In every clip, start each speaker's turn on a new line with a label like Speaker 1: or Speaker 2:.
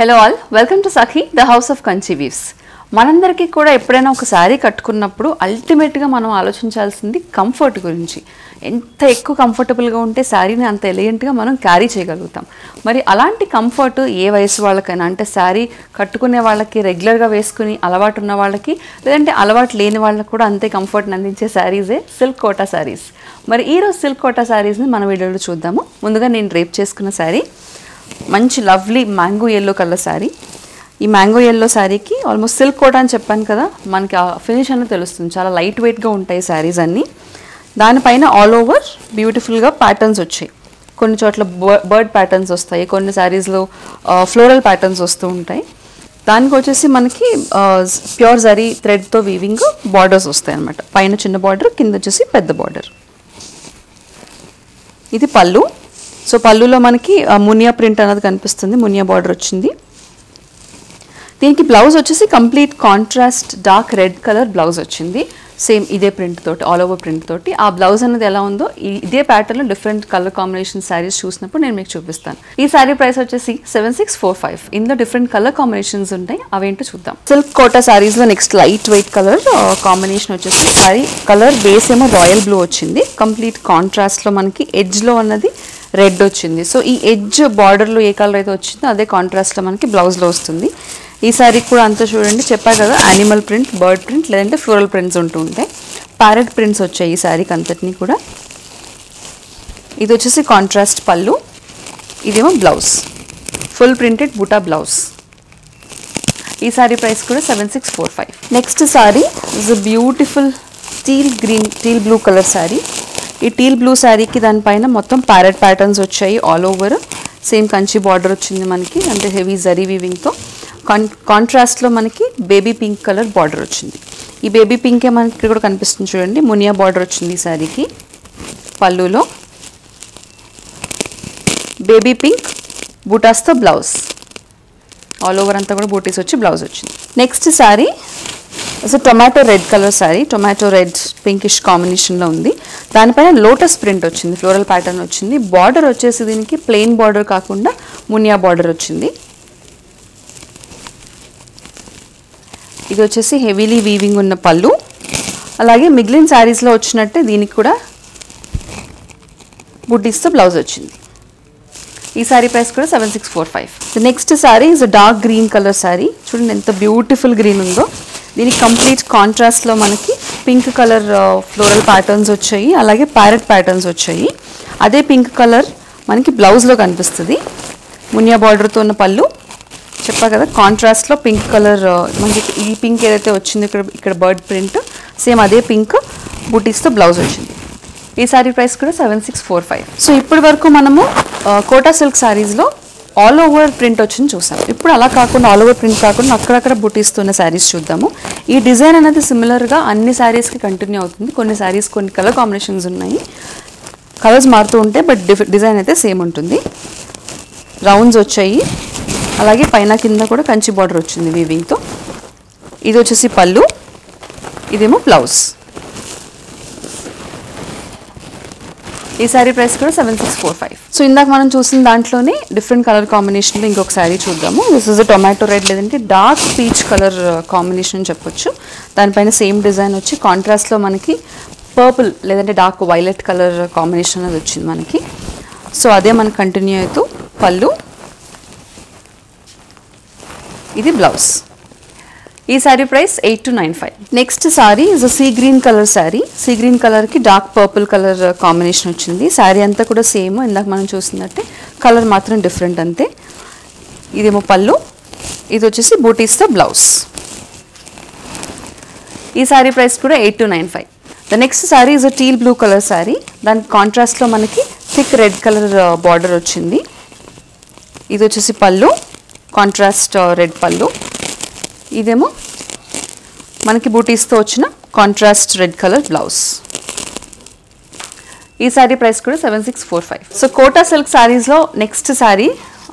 Speaker 1: Hello all, welcome to Sakhi the house of Kanchi weaves. మనందరికీ కూడా ఎప్పుడైనా ఒక శారీ కట్టుకున్నప్పుడు అల్టిమేట్గా మనం ఆలోచించాల్సింది కంఫర్ట్ గురించి. ఎంత ఎక్కువ కంఫర్టబుల్గా ఉంటే శారీని అంత ఎలిగెంట్గా మనం క్యారీ చేయగలుగుతాం. మరి అలాంటి కంఫర్ట్ ఏ వయసు వాళ్ళకైనా, అంటే శారీ కట్టుకునే వాళ్ళకి, రెగ్యులర్గా వేసుకుని అలవాటు ఉన్న వాళ్ళకి, లేదంటే అలవాటు లేని వాళ్ళకి కూడా అంతే కంఫర్ట్ని అందించే శారీసే సిల్క్ కోటా శారీస్. మరి ఈరోజు సిల్క్ కోటా శారీస్ని మన వీడియోలో చూద్దాము. ముందుగా నేను డ్రేప్ చేసుకున్న శారీ మంచి lovely mango yellow colour sari. ఈ మ్యాంగో ఎల్లో శారీకి ఆల్మోస్ట్ సిల్క్ కోటా అని చెప్పాను కదా, మనకి ఆ ఫినిష్ అనేది తెలుస్తుంది. చాలా లైట్ వెయిట్గా ఉంటాయి శారీస్ అన్నీ. దానిపైన ఆల్ ఓవర్ బ్యూటిఫుల్గా ప్యాటర్న్స్ వచ్చాయి. కొన్ని చోట్ల బర్డ్ ప్యాటర్న్స్ వస్తాయి, కొన్ని శారీస్లో ఫ్లోరల్ ప్యాటర్న్స్ వస్తూ ఉంటాయి. దానికి వచ్చేసి మనకి ప్యూర్ జరీ థ్రెడ్తో వీవింగ్ బార్డర్స్ వస్తాయి అన్నమాట. పైన చిన్న బార్డర్, కింద వచ్చేసి పెద్ద బార్డర్. ఇది పళ్ళు. సో పళ్ళులో మనకి మునియా ప్రింట్ అనేది కనిపిస్తుంది, మునియా బార్డర్ వచ్చింది. దీనికి బ్లౌజ్ వచ్చేసి complete contrast dark red colour blouse వచ్చింది. సేమ్ ఇదే ప్రింట్ తోటి, ఆల్ ఓవర్ ప్రింట్ తోటి. ఆ బ్లౌజ్ అనేది ఎలా ఉందో ఇదే ప్యాటర్న్లో డిఫరెంట్ కలర్ కాంబినేషన్ శారీస్ చూసినప్పుడు నేను మీకు చూపిస్తాను. ఈ శారీ ప్రైస్ వచ్చేసి 7645. ఇందులో డిఫరెంట్ కలర్ కాంబినేషన్స్ ఉంటాయి, అవేంటో చూద్దాం. సిల్క్ కోటా శారీస్లో next light weight colour combination వచ్చేసి శారీ కలర్ బేస్ ఏమో రాయల్ బ్లూ వచ్చింది. కంప్లీట్ కాంట్రాస్ట్లో మనకి ఎడ్జ్లో అన్నది రెడ్ వచ్చింది. సో ఈ ఎడ్జ్ బార్డర్లో ఏ కలర్ అయితే వచ్చిందో అదే కాంట్రాస్ట్లో మనకి బ్లౌజ్లో వస్తుంది. ఈ శారీ కూడా అంతా చూడండి, చెప్పా కదా, యానిమల్ ప్రింట్, బర్డ్ ప్రింట్, లేదంటే ఫ్లోరల్ ప్రింట్స్ ఉంటూ ఉంటాయి. ప్యారెట్ ప్రింట్స్ వచ్చాయి ఈ శారీకి అంతటినీ కూడా. ఇది వచ్చేసి కాంట్రాస్ట్ పళ్ళు, ఇదేమో బ్లౌజ్, ఫుల్ ప్రింటెడ్ బూటా బ్లౌజ్. ఈ శారీ ప్రైస్ కూడా 7645. Next sari is a beautiful teal blue colour sari. ఈ టీల్ బ్లూ శారీకి దానిపైన మొత్తం ప్యారెట్ ప్యాటర్న్స్ వచ్చాయి all over. Same Kanchi border వచ్చింది మనకి, అంటే హెవీ జరీ వీవింగ్తో. కాంట్రాస్ట్లో మనకి బేబీ పింక్ కలర్ బార్డర్ వచ్చింది. ఈ బేబీ పింకే మనకి ఇక్కడ కూడా కనిపిస్తుంది చూడండి, మునియా బార్డర్ వచ్చింది ఈ శారీకి. పళ్ళులో బేబీ పింక్ బూటాస్తో బ్లౌజ్, ఆల్ ఓవర్ అంతా కూడా బూటీస్ వచ్చి బ్లౌజ్ వచ్చింది. నెక్స్ట్ శారీ అసలు tomato red colour sari, tomato red pinkish కాంబినేషన్లో ఉంది. దానిపైన లోటస్ ప్రింట్ వచ్చింది, ఫ్లోరల్ ప్యాటర్న్ వచ్చింది. బార్డర్ వచ్చేసి దీనికి ప్లెయిన్ బార్డర్ కాకుండా మునియా బార్డర్ వచ్చింది. ఇది వచ్చేసి హెవీలీ వీవింగ్ ఉన్న పళ్ళు. అలాగే మిగిలిన శారీస్లో వచ్చినట్టే దీనికి కూడా బుటీస్తో బ్లౌజ్ వచ్చింది. ఈ శారీ ప్రైస్ కూడా 7645. Next sari is dark green colour sari. చూడండి ఎంత బ్యూటిఫుల్ గ్రీన్ ఉందో. దీనికి కంప్లీట్ కాంట్రాస్ట్లో మనకి పింక్ కలర్ ఫ్లోరల్ ప్యాటర్న్స్ వచ్చాయి, అలాగే ప్యారెట్ ప్యాటర్న్స్ వచ్చాయి. అదే పింక్ కలర్ మనకి బ్లౌజ్లో కనిపిస్తుంది. మునియా బార్డర్తో ఉన్న పళ్ళు, చెప్పా కదా, కాంట్రాస్ట్లో పింక్ కలర్ మనకి. ఈ పింక్ ఏదైతే వచ్చిందో ఇక్కడ బర్డ్ ప్రింట్, సేమ్ అదే పింక్ బూటీస్తో బ్లౌజ్ వచ్చింది. ఈ శారీ ప్రైస్ కూడా 7645. సో ఇప్పటి వరకు మనము కోటా సిల్క్ శారీస్లో ఆల్ ఓవర్ ప్రింట్ వచ్చింది చూసాం. ఇప్పుడు అలా కాకుండా, ఆల్ ఓవర్ ప్రింట్ కాకుండా అక్కడక్కడ బూటీస్తో ఉన్న శారీస్ చూద్దాము. ఈ డిజైన్ అనేది సిమిలర్గా అన్ని శారీస్కి కంటిన్యూ అవుతుంది. కొన్ని శారీస్ కొన్ని కలర్ కాంబినేషన్స్ ఉన్నాయి, కలర్స్ మారుతూ ఉంటాయి, బట్ డిజైన్ అయితే సేమ్ ఉంటుంది. రౌండ్స్ వచ్చాయి, అలాగే పైన కింద కూడా కంచి బార్డర్ వచ్చింది వీవింగ్తో. ఇది వచ్చేసి పళ్ళు, ఇదేమో బ్లౌజ్. ఈ శారీ ప్రైస్ కూడా 7645. సో ఇందాక మనం చూసిన దాంట్లోనే డిఫరెంట్ కలర్ కాంబినేషన్లో ఇంకొక శారీ చూద్దాము. దిస్ ఇస్ టొమాటో రెడ్, లేదంటే డార్క్ పీచ్ కలర్ కాంబినేషన్ చెప్పొచ్చు. దానిపైన సేమ్ డిజైన్ వచ్చి కాంట్రాస్ట్లో మనకి పర్పుల్ లేదంటే డార్క్ వైలెట్ కలర్ కాంబినేషన్ అనేది వచ్చింది మనకి. సో అదే మనకి కంటిన్యూ అవుతూ పళ్ళు, ఇది బ్లౌజ్. ఈ sari price 8295. Next sari is a sea green colour sari. Sea green కలర్కి డార్క్ పర్పుల్ కలర్ కాంబినేషన్ వచ్చింది. శారీ అంతా కూడా సేమ్, ఇందాక మనం చూసినట్టే, కలర్ మాత్రం డిఫరెంట్ అంతే. ఇదేమో పళ్ళు, ఇది వచ్చేసి బూటీస్తో బ్లౌజ్. ఈ శారీ ప్రైస్ కూడా 8295. The next sari is a teal blue colour sari. దాని కాంట్రాస్ట్లో మనకి థిక్ రెడ్ కలర్ బార్డర్ వచ్చింది. ఇది వచ్చేసి పళ్ళు, కాంట్రాస్ట్ రెడ్ పళ్ళు. ఇదేమో మనకి బూటీస్తో వచ్చిన కాంట్రాస్ట్ రెడ్ కలర్ బ్లౌజ్. ఈ శారీ ప్రైస్ కూడా 7645. సో కోటా సిల్క్ శారీస్లో నెక్స్ట్ శారీ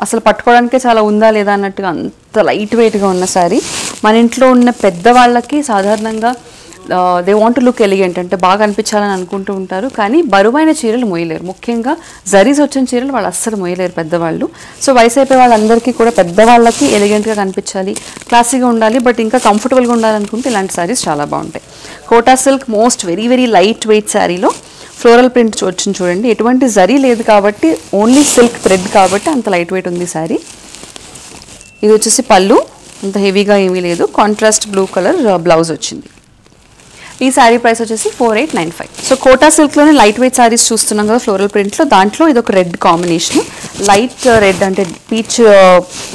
Speaker 1: అసలు పట్టుకోవడానికే చాలా ఉందా లేదా అన్నట్టుగా అంత లైట్ వెయిట్గా ఉన్న శారీ. మన ఇంట్లో ఉన్న పెద్దవాళ్ళకి సాధారణంగా they want to look elegant, అంటే బాగా అనిపించాలని అనుకుంటూ ఉంటారు, కానీ బరువైన చీరలు మోయలేరు. ముఖ్యంగా జరీస్ వచ్చిన చీరలు వాళ్ళు అస్సలు మోయలేరు పెద్దవాళ్ళు. సో వయసు అయిపోయే వాళ్ళందరికీ కూడా, పెద్దవాళ్ళకి ఎలిగెంట్గా కనిపించాలి, క్లాసీగా ఉండాలి, బట్ ఇంకా కంఫర్టబుల్గా ఉండాలనుకుంటే ఇలాంటి శారీస్ చాలా బాగుంటాయి. Kota silk most very very light weight శారీలో ఫ్లోరల్ ప్రింట్ వచ్చింది చూడండి. ఎటువంటి జరీ లేదు కాబట్టి, ఓన్లీ సిల్క్ థ్రెడ్ కాబట్టి అంత లైట్ వెయిట్ ఉంది శారీ. ఇది వచ్చేసి పళ్ళు, అంత హెవీగా ఏమీ లేదు, కాంట్రాస్ట్ బ్లూ కలర్ బ్లౌజ్ వచ్చింది. ఈ శారీ ప్రైస్ వచ్చేసి 4895. సో కోటా సిల్క్లోనే లైట్ వెయిట్ శారీస్ చూస్తున్నాం కదా ఫ్లోరల్ ప్రింట్లో, దాంట్లో ఇది ఒక రెడ్ కాంబినేషన్, లైట్ రెడ్ అంటే పీచ్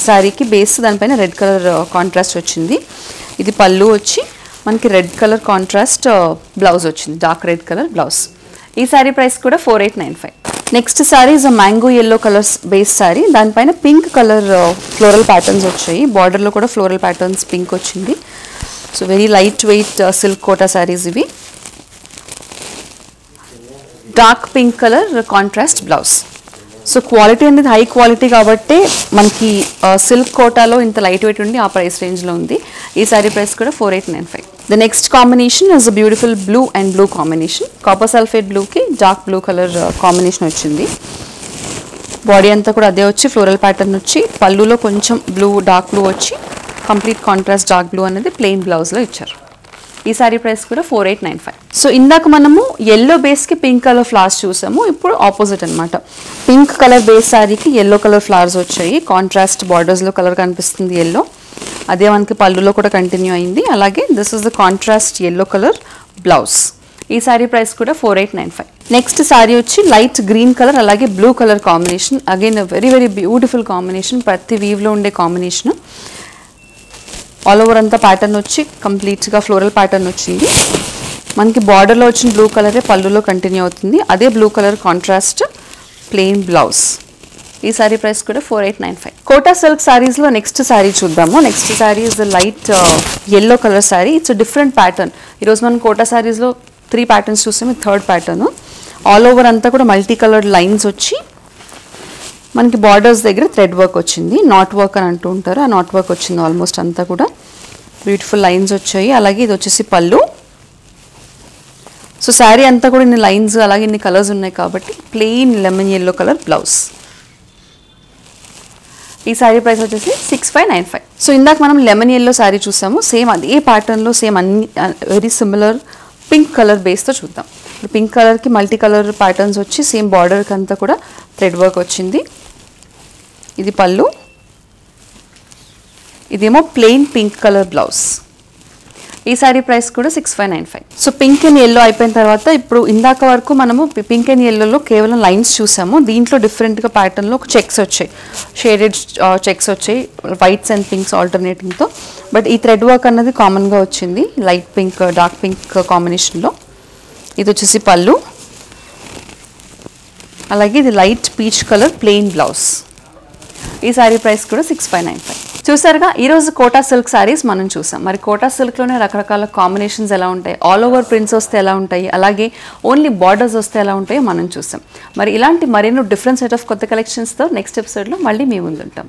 Speaker 1: శారీకి బేస్, దానిపైన రెడ్ కలర్ కాంట్రాస్ట్ వచ్చింది. ఇది పళ్ళు వచ్చి మనకి రెడ్ కలర్ కాంట్రాస్ట్ బ్లౌజ్ వచ్చింది, డార్క్ రెడ్ కలర్ బ్లౌజ్. ఈ శారీ ప్రైస్ కూడా 4895. Next sari is a mango yellow colours base sari, దానిపైన పింక్ కలర్ ఫ్లోరల్ ప్యాటర్న్స్ వచ్చాయి, బార్డర్లో కూడా ఫ్లోరల్ ప్యాటర్న్స్ పింక్ వచ్చింది. So very light weight silk Kota saris ఇవి. Dark pink colour contrast blouse. So quality అనేది high quality కాబట్టి మనకి సిల్క్ కోటాలో ఇంత లైట్ వెయిట్ ఉండి ఆ ప్రైస్ రేంజ్లో ఉంది. ఈ శారీ ప్రైస్ కూడా 4895. The next combination is a beautiful blue and blue combination, copper sulphate బ్లూకి డార్క్ బ్లూ కలర్ కాంబినేషన్ వచ్చింది. బాడీ అంతా కూడా అదే వచ్చి ఫ్లోరల్ ప్యాటర్న్ వచ్చి, పళ్ళులో కొంచెం బ్లూ డార్క్ బ్లూ వచ్చి, కంప్లీట్ కాంట్రాస్ట్ డార్క్ బ్లూ అనేది ప్లెయిన్ బ్లౌజ్లో ఇచ్చారు. ఈ శారీ ప్రైస్ కూడా 4895. సో ఇందాక మనము ఎల్లో బేస్కి పింక్ కలర్ ఫ్లవర్స్ చూసాము, ఇప్పుడు ఆపోజిట్ అనమాట. పింక్ కలర్ బేస్ శారీకి ఎల్లో కలర్ ఫ్లవర్స్ వచ్చాయి, కాంట్రాస్ట్ బార్డర్స్లో కలర్ కనిపిస్తుంది ఎల్లో, అదే మనకి పళ్ళులో కూడా కంటిన్యూ అయింది. అలాగే this is the contrast yellow colour blouse. ఈ శారీ ప్రైస్ కూడా 4895. నెక్స్ట్ శారీ వచ్చి లైట్ గ్రీన్ కలర్ అలాగే blue colour combination, again very very beautiful combination, ప్రతి వీవ్లో ఉండే కాంబినేషన్. ఆల్ ఓవర్ అంతా ప్యాటర్న్ వచ్చి కంప్లీట్గా ఫ్లోరల్ ప్యాటర్న్ వచ్చింది. మనకి బార్డర్లో వచ్చిన బ్లూ కలరే పళ్ళులో కంటిన్యూ అవుతుంది, అదే blue colour contrast plain blouse. ఈ శారీ ప్రైస్ కూడా 4895. కోటా సిల్క్ శారీస్లో నెక్స్ట్ శారీ చూద్దాము. Next sari is light yellow colour sari, it's different pattern. ఈరోజు మనం కోటా శారీస్లో 3 ప్యాటర్న్స్ చూసాము, థర్డ్ ప్యాటర్న్. ఆల్ ఓవర్ అంతా కూడా మల్టీ కలర్డ్ లైన్స్ వచ్చి, మనకి బార్డర్స్ దగ్గర థ్రెడ్ వర్క్ వచ్చింది, నాట్ వర్క్ అని అంటూ ఉంటారు, ఆ నాట్ వర్క్ వచ్చింది ఆల్మోస్ట్ అంతా కూడా. బ్యూటిఫుల్ లైన్స్ వచ్చాయి. అలాగే ఇది వచ్చేసి పళ్ళు. సో శారీ అంతా కూడా ఇన్ని లైన్స్ అలాగే ఇన్ని కలర్స్ ఉన్నాయి కాబట్టి plain lemon yellow colour blouse. ఈ శారీ ప్రైస్ వచ్చేసి 6595. సో ఇందాక మనం లెమన్ ఎల్లో శారీ చూసాము, సేమ్ అదే ప్యాటర్న్లో సేమ్ అన్ని వెరీ సిమిలర్ పింక్ కలర్ బేస్తో చూద్దాం. ఇప్పుడు పింక్ కలర్కి మల్టీ కలర్ ప్యాటర్న్స్ వచ్చి సేమ్ బార్డర్కి అంతా కూడా థ్రెడ్ వర్క్ వచ్చింది. ఇది పళ్ళు, ఇదేమో ప్లెయిన్ పింక్ కలర్ బ్లౌజ్. ఈ శారీ ప్రైస్ కూడా 6595. సో పింక్ అండ్ ఎల్లో అయిపోయిన తర్వాత ఇప్పుడు ఇందాక వరకు మనము పింక్ అండ్ ఎల్లోలో కేవలం లైన్స్ చూసాము, దీంట్లో డిఫరెంట్గా ప్యాటర్న్లో చెక్స్ వచ్చాయి, షేడెడ్ చెక్స్ వచ్చాయి, వైట్స్ అండ్ పింక్స్ ఆల్టర్నేటింగ్తో. బట్ ఈ థ్రెడ్ వర్క్ అన్నది కామన్గా వచ్చింది లైట్ పింక్ డార్క్ పింక్ కాంబినేషన్లో. ఇది వచ్చేసి పళ్ళు, అలాగే ఇది light peach colour plain blouse. ఈ శారీ ప్రైస్ కూడా 6595. చూసారుగా ఈరోజు కోటా సిల్క్ శారీస్ మనం చూసాం. మరి కోటా సిల్క్లోనే రకరకాల కాంబినేషన్స్ ఎలా ఉంటాయి, ఆల్ ఓవర్ ప్రింట్స్ వస్తే ఎలా ఉంటాయి, అలాగే ఓన్లీ బార్డర్స్ వస్తే ఎలా ఉంటాయో మనం చూసాం. మరి ఇలాంటి మరెన్నో డిఫరెంట్ సెట్ ఆఫ్ కొత్త కలెక్షన్స్తో నెక్స్ట్ ఎపిసోడ్లో మళ్ళీ మీ ముందుంటాం.